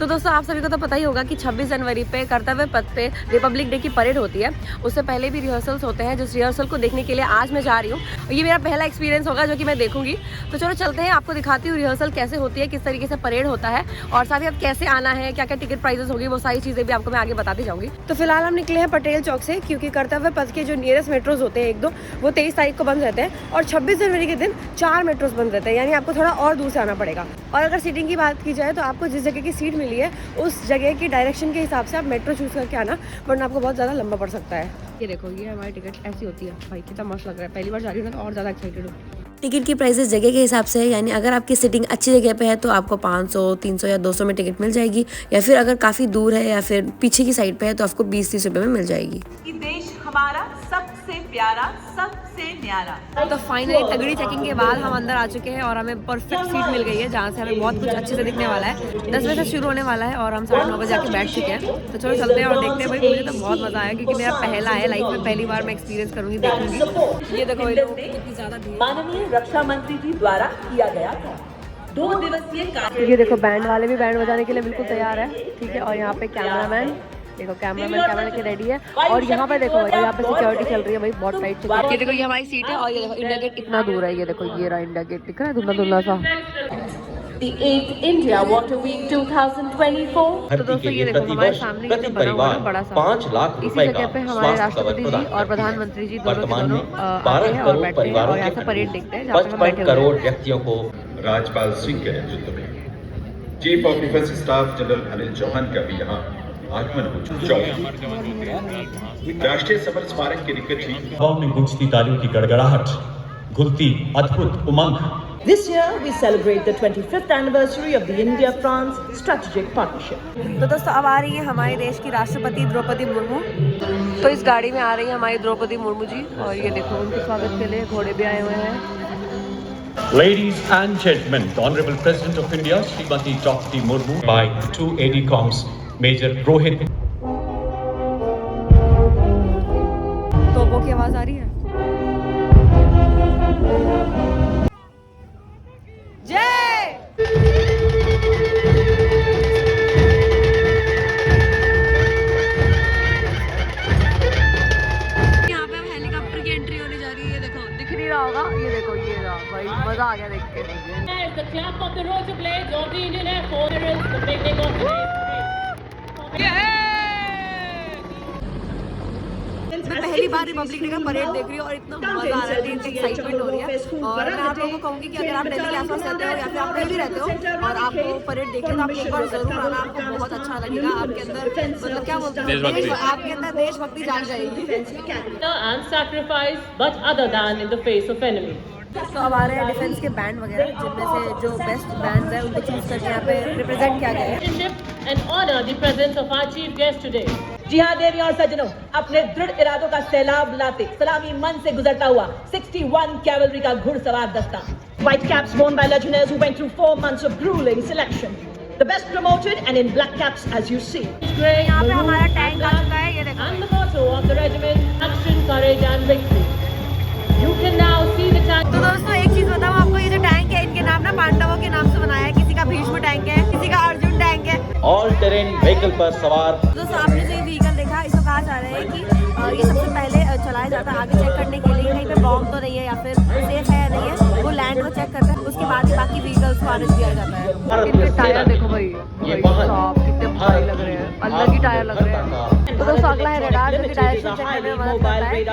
दोस्तों आप सभी को तो पता ही होगा कि 26 जनवरी पे कर्तव्य पथ पे रिपब्लिक डे की परेड होती है। उससे पहले भी रिहर्सल्स होते हैं, जिस रिहर्सल को देखने के लिए आज मैं जा रही हूँ। ये मेरा पहला एक्सपीरियंस होगा जो कि मैं देखूंगी। तो चलो चलते हैं, आपको दिखाती हूँ रिहर्सल कैसे होती है, किस तरीके से परेड होता है और साथ ही साथ कैसे आना है, क्या क्या टिकट प्राइसेस होगी, वो सारी चीज़ें भी आपको मैं आगे बताती जाऊँगी। तो फिलहाल हम निकले हैं पटेल चौक से, क्योंकि कर्तव्य पथ के जो नियरेस्ट मेट्रोज होते हैं 1-2 वो 23 तारीख को बंद रहते हैं और 26 जनवरी के दिन 4 मेट्रोज बंद रहते हैं, यानी आपको थोड़ा और दूर से आना पड़ेगा। और अगर सीटिंग की बात की जाए तो आपको जिस जगह की सीट मिली है उस जगह की डायरेक्शन के हिसाब से आप मेट्रो चूज करके आना, वरना आपको बहुत ज़्यादा लंबा पड़ सकता है। ये देखो, ये हमारी टिकट ऐसी होती है। भाई कितना मस्त लग रहा है, पहली बार जा रही हूँ ना तो और ज़्यादा एक्साइटेड हूँ। टिकट की प्राइसेस जगह के हिसाब से है, यानी अगर आपकी सीटिंग अच्छी जगह पे है तो आपको 500, 300 या 200 में टिकट मिल जाएगी, या फिर अगर काफ़ी दूर है या फिर पीछे की साइड पे है तो आपको 20-30 रुपये में मिल जाएगी। देश हमारा सबसे प्यारा, सबसे न्यारा। तो फाइनली तगड़ी चेकिंग के बाद हम अंदर आ चुके हैं और हमें परफेक्ट सीट मिल गई है, जहाँ से हमें बहुत कुछ अच्छे से दिखने वाला है। 10 बजे से शुरू होने वाला है और हम 9:30 बजे आके बैठ चुके हैं। तो चलो चलते हैं और देखते हैं। भाई मुझे तो बहुत मजा आया, क्योंकि मेरा पहला है, लाइफ में पहली बार मैं एक्सपीरियंस करूँगी, देखूंगी। ये देखो कितनी ज़्यादा भीड़। माननीय रक्षा मंत्री जी द्वारा किया गया था 2 दिवसीय। ये देखो बैंड वाले भी बैंड बजाने के लिए बिल्कुल तैयार है, ठीक है। और यहाँ पे कैमरामैन देखो, कैमरामैन कैमरा के रेडी है। और यहाँ पे देखो भाई, यहाँ पे सिक्योरिटी चल रही है भाई, बहुत टाइट चल रही है। ये देखो, ये हमारी सीट है और ये देखो इंडिया गेट कितना दूर है। ये देखो, ये रहा इंडिया गेट, दिख रहा है धुंधला धुंधला सा। The 8th India Water Week 2024। तो दोस्तों ये देखो, हमारे सामने ये बना हुआ है बड़ा सा, 5 लाख इसी जगह पे हमारे राष्ट्रपति जी और प्रधानमंत्री जी दोनों आते हैं और बैठते हैं और यहाँ से परेड देखते हैं, जहाँ पे हम बैठे करोड़ व्यक्तियों को राजपाल सिंह के नेतृत्व में chief of defence staff general Anil Chauhan का भी यहाँ आगमन हो चुका है। राष्ट्रीय समर स्मारक के निकट ही हवाओं में गूंजती तालियों की गड़गड़ाहट, घुलती अद्भुत उमंग। This year we celebrate the 25th anniversary of the India-France strategic partnership। तो दोस्तों अब आ रही है हमारे देश की राष्ट्रपति द्रौपदी मुर्मू। तो इस गाड़ी में आ रही है हमारी द्रौपदी मुर्मू जी, और ये देखो उनके स्वागत के लिए घोड़े भी आए हुए हैं। Ladies and gentlemen, the Honorable President of India, Srimati Draupadi Murmu, by 2 ADCOMs, Major Rohit। तोपों की आवाज आ रही है। ये देखो, ये रहा भाई, मजा आ गया देख के। मैं पहली बार रिपब्लिक डे का परेड देख रही हूँ और इतना मजा आ रहा है, इतनी एक्साइटमेंट हो रही है। और मैं आप लोगों को कहूँगी कि अगर आप दिल्ली के आसपास रहते हो या फिर आप कहीं भी रहते हो और आपको परेड देखे तो आप एक बार जरूर आना, आपको बहुत अच्छा लगेगा। आपके अंदर मतलब क्या बोलते हैं, आपके अंदर देशभक्ति जाग जाएगी। And sacrifice, but other than in the face of enemy। तो अब आ रहे हैं डिफेंस के बैंड वगैरह, जिनमें से जो बेस्ट बैंड्स हैं उनको चूज करके यहाँ पे रिप्रेजेंट किया गया है। And honor the presence of our chief guest today। जी हाँ देवियों और सज्जनों, अपने दृढ़ इरादों का सैलाब लाते सलामी मन से गुजरता हुआ 61 कैवलरी का घुड़सवार दस्ता। White caps worn by legionnaires who went through 4 months of grueling selection। The best promoted and in black caps as you see। यहाँ पे हमारा टैंक आ चुका है, ये देखो। And the motto of the regiment, action, courage and victory। You can now see the tank। तो दोस्तों एक चीज बताऊँ आपको, ये जो टैंक है इनके नाम ना पांडवों के नाम से बनाया है। किसी का भीष्म टैंक है, किसी का अर्जुन टैंक है। ऑल टेरेन व्हीकल पर सवार। दोस्तों आपने जो ये व्हीकल देखा, इसको कहा जा रहा है कि ये सबसे पहले चलाया जाता है आगे चेक करने के लिए कहीं पे बॉम्ब तो नहीं है या फिर सेफ है या नहीं है, वो लैंड को चेक करता है, उसके बाद ही बाकी व्हीकल्स को आने दिया जाता है। इनके टायर देखो भाई, कितने भारी लग रहे हैं, अलग ही टायर लग रहे हैं। तो दोस्तों अगला है रडार, जो कि डायरेक्शन चेक करने में मदद करता है,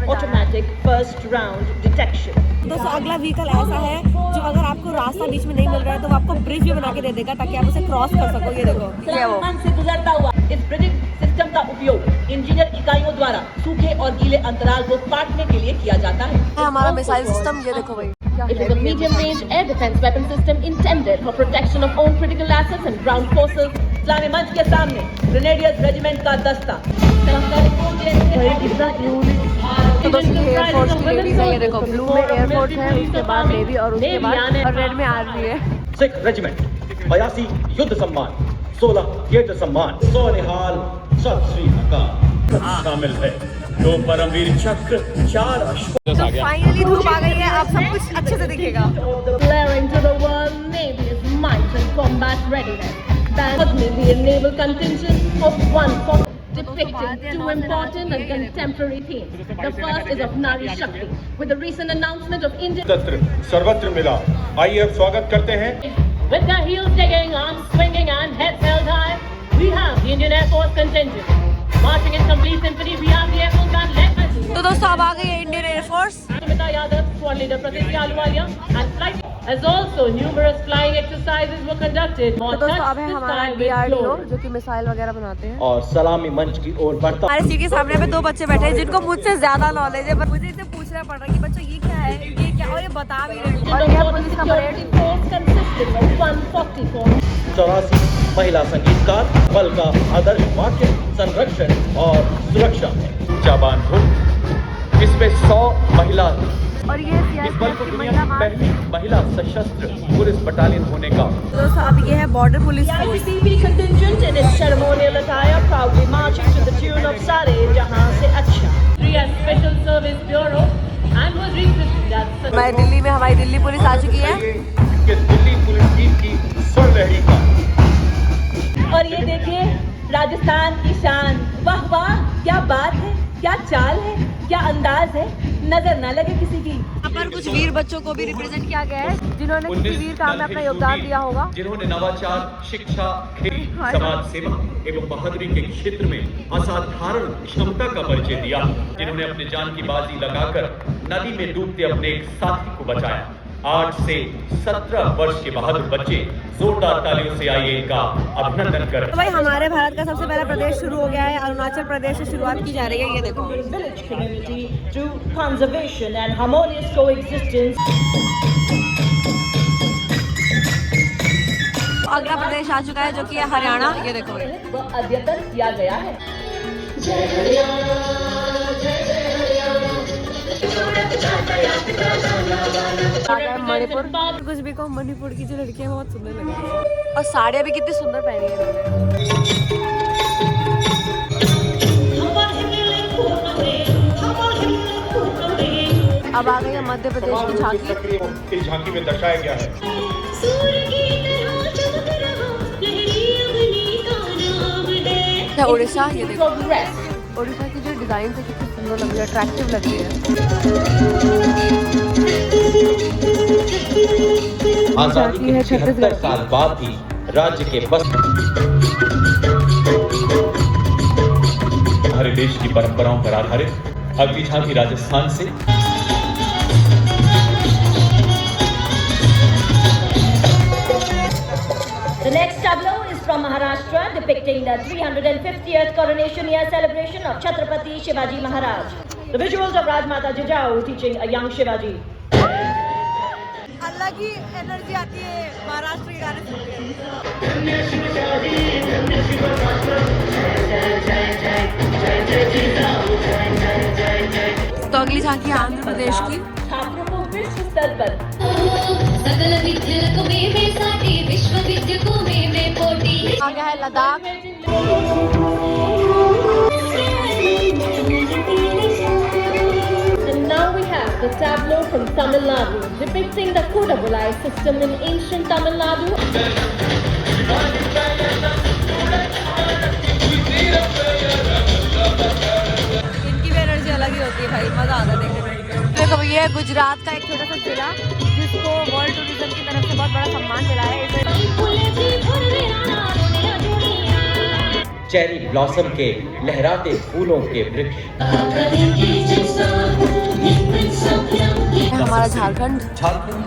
ऑटोमेटिक फर्स्ट राउंड डिटेक्शन। दोस्तों अगला व्हीकल ऐसा है जो अगर आपको रास्ता बीच में नहीं मिल रहा है तो वो आपको ब्रिज भी बना के दे देगा ताकि आप उसे क्रॉस कर सको। ये देखो, ये वो से गुजरता हुआ इस ब्रिजिंग सिस्टम का उपयोग इंजीनियर इकाइयों द्वारा सूखे और गीले अंतराल को काटने के लिए किया जाता है। हमारा मिसाइल सिस्टम, ये देखो भाई। It is a medium-range air defense weapon system intended for protection of own critical assets and ground forces। इस्लामी मंच के सामने ग्रेनेडियर्स रेजिमेंट का दस्ता। तो दोस्तों एयरफोर्स की लेडीज है, ये देखो ब्लू में एयरफोर्स है, उसके बाद नेवी और उसके बाद और रेड में आर्मी है। सिख रेजिमेंट 82 युद्ध सम्मान, 16 थिएटर सम्मान, 100 निहाल, सत श्री अकाल शामिल है। 2 परमवीर चक्र, 4 अश्व। तो फाइनली धूप आ गई है, अब सब कुछ अच्छे से दिखेगा। Blaring to the world, Navy's might and combat readiness। the naval contingent of 140, depicting two important and contemporary themes. The first is of Nari Shakti, with the recent announcement of India तंत्र सर्वत्र मिला। आइए अब स्वागत करते हैं। with their heels digging, arms swinging and heads held high. We have the Indian Air Force contingent marching in complete symphony. We have the Air Force band led by तो दोस्तों अब आ गई है Indian air force. Sumita Yadav, squad leader Pratik Ahluwalia, and flight as also numerous flying exercises were conducted. तो दोस्तों अब है हमारा DRDO जो कि मिसाइल वगैरह बनाते हैं। और सलामी मंच की ओर बढ़ता हमारे सीट के सामने पे दो बच्चे बैठे हैं जिनको मुझसे ज्यादा नॉलेज है, पर मुझे इसे पूछना पड़ रहा है कि बच्चों ये क्या है, ये क्या, और ये बता भी रहे हैं। और यह पुलिस का परेड force consisting of 144 84 महिला संगीतकार बल का आदर्श वाक्य संरक्षण और सुरक्षा है। जाबान हुड, इसमें 100 महिला और ये इस बल को दुनिया की पहली महिला सशस्त्र पुलिस बटालियन होने का। तो दोस्तों अब ये है border police force. ITBP contingent in its ceremonial attire proudly marching to the tune of Sare Jahan Se Acha. Special Service Bureau and was rechristened as हमारी दिल्ली में हमारी दिल्ली पुलिस आ चुकी है। कि दिल्ली पुलिस टीम की स्वर लहरी का। और ये देखिए राजस्थान की शान, वाह वाह, क्या बात है, क्या चाल है, क्या अंदाज है, नजर न लगे किसी की। यहाँ पर कुछ वीर बच्चों को भी रिप्रेजेंट किया गया है जिन्होंने किसी वीर काम में अपना योगदान दिया होगा। जिन्होंने नवाचार, शिक्षा, खेती, समाज सेवा एवं बहादुरी के क्षेत्र में असाधारण क्षमता का परिचय दिया, जिन्होंने अपने जान की बाजी लगाकर नदी में डूबते अपने एक साथी को बचाया। 8 से 17 वर्ष के बहादुर बच्चे जोरदार तालियों से आइए इनका अभिनंदन करें। तो भाई हमारे भारत का सबसे पहला प्रदेश शुरू हो गया है, अरुणाचल प्रदेश से शुरुआत की जा रही है। ये देखो Village community to conservation and harmonious coexistence. अगला प्रदेश आ चुका है जो कि है हरियाणा। ये देखो वो अद्यतन किया गया है। मणिपुर, कुछ भी कहो, मणिपुर की जो लड़कियां बहुत सुंदर लग रही है और साड़ियाँ भी कितनी सुंदर पहनी है इन्होंने। अब आ गई है मध्य प्रदेश की झांकी। इस झांकी में दर्शाया गया है। उड़ीसा, ये देखो उड़ीसा की जो डिजाइन है कितनी सुंदर लग रही है, अट्रैक्टिव लग रही है। आजादी के 76 साल बाद भी राज्य के बस हमारे देश की परंपराओं पर आधारित अगली झांकी राजस्थान से। The next tableau is from Maharashtra, depicting the 350th coronation year celebration of Chhatrapati Shivaji Maharaj. The visuals of Rajmata Jijau teaching a young Shivaji. अलग ही एनर्जी आती है महाराष्ट्र के गाने सुनते हैं। तो अगली झांकी आंध्र प्रदेश की। छात्रों को विश्व स्तर पर सकल विद्यको में साटी विश्व विद्यको में पोटी। आ गया है Ladakh. And now we have the tableau from Tamil Nadu, depicting the Kodavulai system in ancient Tamil Nadu. इनकी भी एनर्जी अलग ही होती है भाई, मजा आता है देखने में। देखो ये है गुजरात का एक छोटा सा जिला जिसको वर्ल्ड टूरिज्म की तरफ से बहुत बड़ा सम्मान मिला है। चेरी ब्लॉसम के लहराते फूलों के वृक्ष। हमारा झारखंड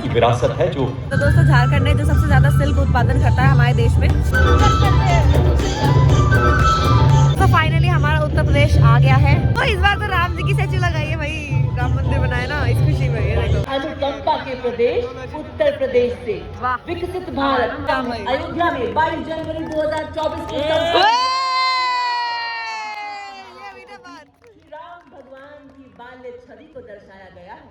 की विरासत है जो। तो दोस्तों झारखंड है जो सबसे ज्यादा सिल्क उत्पादन करता है हमारे देश में। तो फाइनली हमारा उत्तर प्रदेश आ गया है। तो इस बार तो राम जी की स्टैचू लगाई है भाई, राम मंदिर बनाया ना, इस खुशी में। ये देखो अनुकंपा के प्रदेश उत्तर प्रदेश से वाह। विकसित भारत अयोध्या में 22 जनवरी 2024 को राम भगवान की बाल्य छवि को दर्शाया गया है।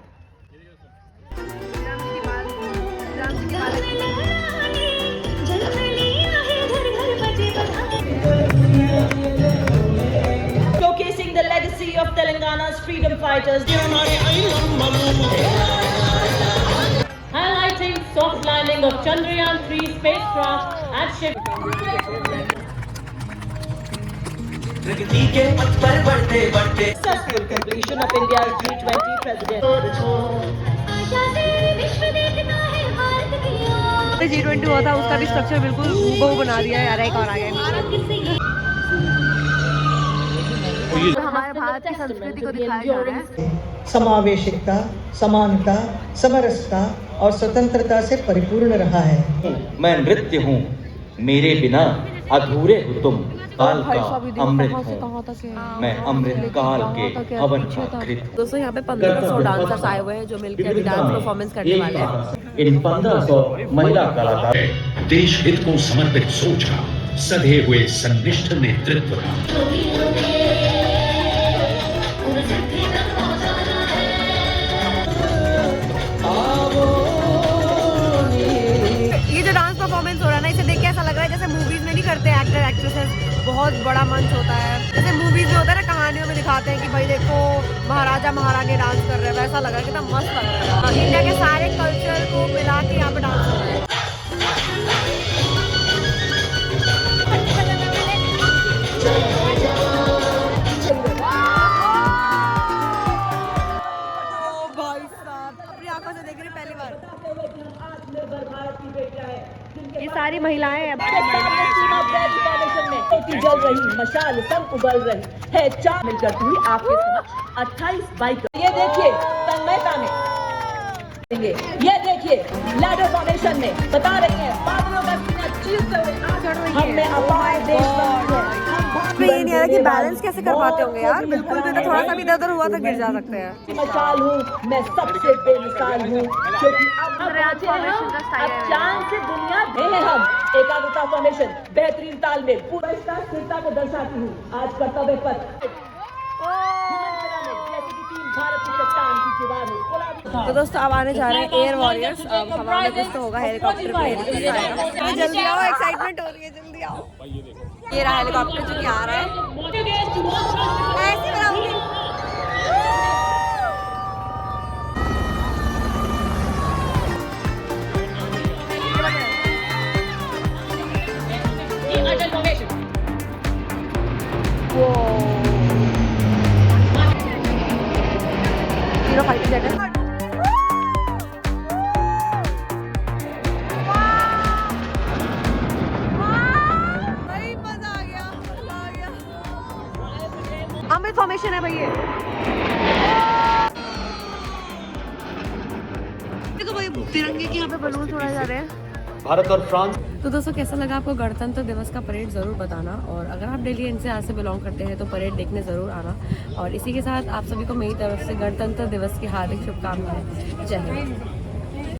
Showcasing the legacy of Telangana's freedom fighters, highlighting soft landing of Chandrayaan-3 spacecraft and Shiv. Successful completion of India's G20 presidency. आजादी विश्व देखता है भारत की ओर G20 हुआ था उसका भी स्ट्रक्चर बिल्कुल हूबहू बना दिया है यार एक और आ गया हमारे भारत की संस्कृति को दिखाया जा रहा है समावेशिकता, समानता, समरसता और स्वतंत्रता से परिपूर्ण रहा है। मैं नृत्य हूँ, मेरे बिना अधूरे हो तुम। काल का अमृत हूँ, मैं अमृत काल के हवन का कृत हूँ। दोस्तों यहाँ पे 1500 डांसर्स आए हुए हैं जो मिलकर अभी डांस परफॉर्मेंस करने वाले हैं। इन 1500 महिला कलाकार देश हित को समर्पित सोच का, सधे हुए संनिष्ठ नेतृत्व का। ये जो डांस परफॉर्मेंस हो रहा है ना, इसे देख के ऐसा लग रहा है जैसे मूवीज में नहीं करते एक्टर एक्ट्रेसेस, बहुत बड़ा मंच होता है जैसे मूवीज में होता है ना, कहानियों में दिखाते हैं कि भाई देखो महाराजा महारानी डांस कर रहे हैं, वैसा लग रहा है कितना मस्त लग रहा है। इंडिया के सारे कल्चर को मिला के यहाँ पे डांस हो रहा है। भाई साहब अपनी आंखों से देख रही पहली बार। ये सारी महिलाएं हैं। जल रही मशाल संग उबल रही है, चार मिलकर हुई आपके समक्ष 28 बाइक। ये देखिए तन्मयता में, ये देखिए लैडर फॉर्मेशन में बता रही है बादलों का सीना चीरते हुए हम में अपार देशभक्ति है। ये नहीं आ रहा कि बैलेंस कैसे कर पाते होंगे यार, बिल्कुल भी तो थोड़ा सा भी इधर उधर हुआ तो गिर जा सकते हैं। मशाल हूँ मैं, सबसे बेमिसाल हूँ, क्योंकि अब चांद से दुनिया दे हैं हम। एकाग्रता फॉर्मेशन, बेहतरीन तालमेल, पूरा स्थिरता को दर्शाती हूँ। आज कर्तव्य पथ जैसे कि टीम भारत की चट्टान की दीवार हो। तो दोस्तों अब आने जा रहे हैं एयर वॉरियर्स। अब हमारा कुछ तो होगा, हेलीकॉप्टर पे जल्दी आओ, एक्साइटमेंट हो रही है, जल्दी आओ। ये रहा हेलीकॉप्टर जो कि आ रहा है। ऐसे बनाऊंगी। Hero fighter jet है। भाई मजा आ गया, मजा आ गया। अमृत फॉर्मेशन है भाई ये। देखो भाई तिरंगे के यहाँ पे बलून उड़ाए जा रहे हैं। भारत और फ्रांस। तो दोस्तों कैसा लगा आपको गणतंत्र दिवस का परेड ज़रूर बताना, और अगर आप दिल्ली एनसीआर से बिलोंग करते हैं तो परेड देखने ज़रूर आना। और इसी के साथ आप सभी को मेरी तरफ से गणतंत्र दिवस की हार्दिक शुभकामनाएं। जय हिंद।